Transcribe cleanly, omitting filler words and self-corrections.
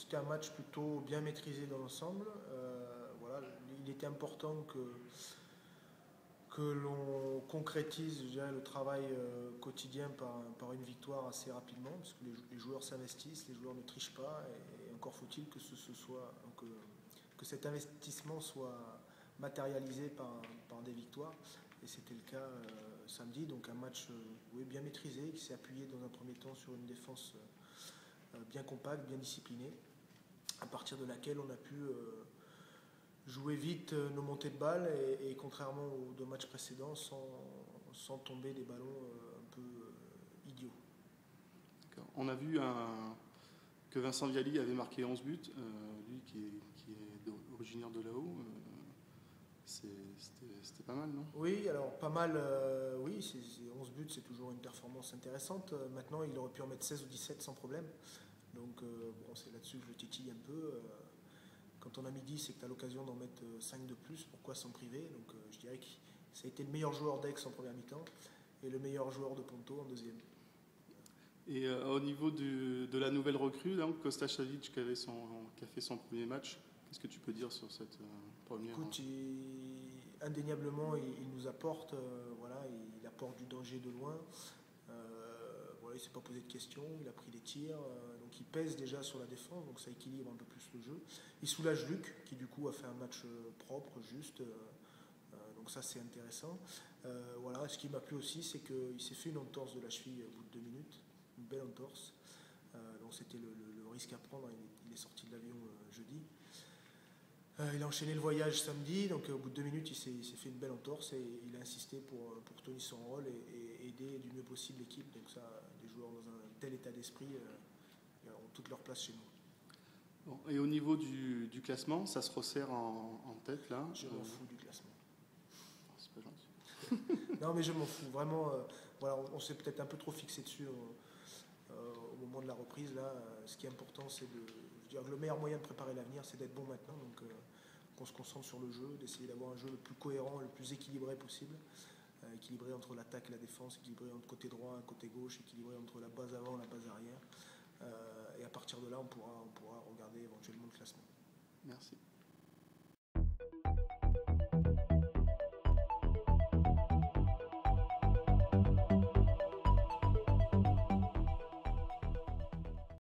c'était un match plutôt bien maîtrisé dans l'ensemble. Voilà, il était important que l'on concrétise, je dirais, le travail quotidien par une victoire assez rapidement, parce que les joueurs s'investissent, les joueurs ne trichent pas, et encore faut-il que cet investissement soit matérialisé par des victoires. Et c'était le cas samedi, donc un match oui, bien maîtrisé, qui s'est appuyé dans un premier temps sur une défense bien compacte, bien disciplinée, à partir de laquelle on a pu jouer vite nos montées de balles et contrairement aux deux matchs précédents, sans tomber des ballons un peu idiots. On a vu que Vincent Viali avait marqué 11 buts, lui qui est originaire de là-haut. C'était pas mal, non? Oui, alors pas mal, oui, 11 buts, c'est toujours une performance intéressante. Maintenant, il aurait pu en mettre 16 ou 17 sans problème. Donc, bon, c'est là-dessus que je le titille un peu. Quand on a mis 10, c'est que tu as l'occasion d'en mettre 5 de plus, pourquoi s'en priver? Donc, je dirais que ça a été le meilleur joueur d'Aix en première mi-temps et le meilleur joueur de Ponto en deuxième. Et au niveau de la nouvelle recrue, donc Kostašević qui a fait son premier match, qu'est-ce que tu peux dire sur cette première? Écoute, indéniablement, il nous apporte, voilà, il apporte du danger de loin. Voilà, il ne s'est pas posé de questions, il a pris des tirs, donc il pèse déjà sur la défense, donc ça équilibre un peu plus le jeu. Il soulage Luc, qui du coup a fait un match propre, juste, donc ça c'est intéressant. Voilà, ce qui m'a plu aussi, c'est qu'il s'est fait une entorse de la cheville au bout de 2 minutes, une belle entorse. Donc c'était le risque à prendre, il est sorti de l'avion jeudi. Il a enchaîné le voyage samedi, donc au bout de 2 minutes, il s'est fait une belle entorse et il a insisté pour tenir son rôle et aider du mieux possible l'équipe. Donc ça, des joueurs dans un tel état d'esprit ont toute leur place chez nous. Bon, et au niveau du classement, ça se resserre en tête là? Je m'en fous du classement. C'est pas gentil. Non, mais je m'en fous. Vraiment, voilà, on s'est peut-être un peu trop fixé dessus au moment de la reprise. Là, ce qui est important, c'est le meilleur moyen de préparer l'avenir, c'est d'être bon maintenant. Donc, qu'on se concentre sur le jeu, d'essayer d'avoir un jeu le plus cohérent, le plus équilibré possible. Équilibré entre l'attaque et la défense, équilibré entre côté droit et côté gauche, équilibré entre la base avant et la base arrière. Et à partir de là, on pourra regarder éventuellement le classement. Merci.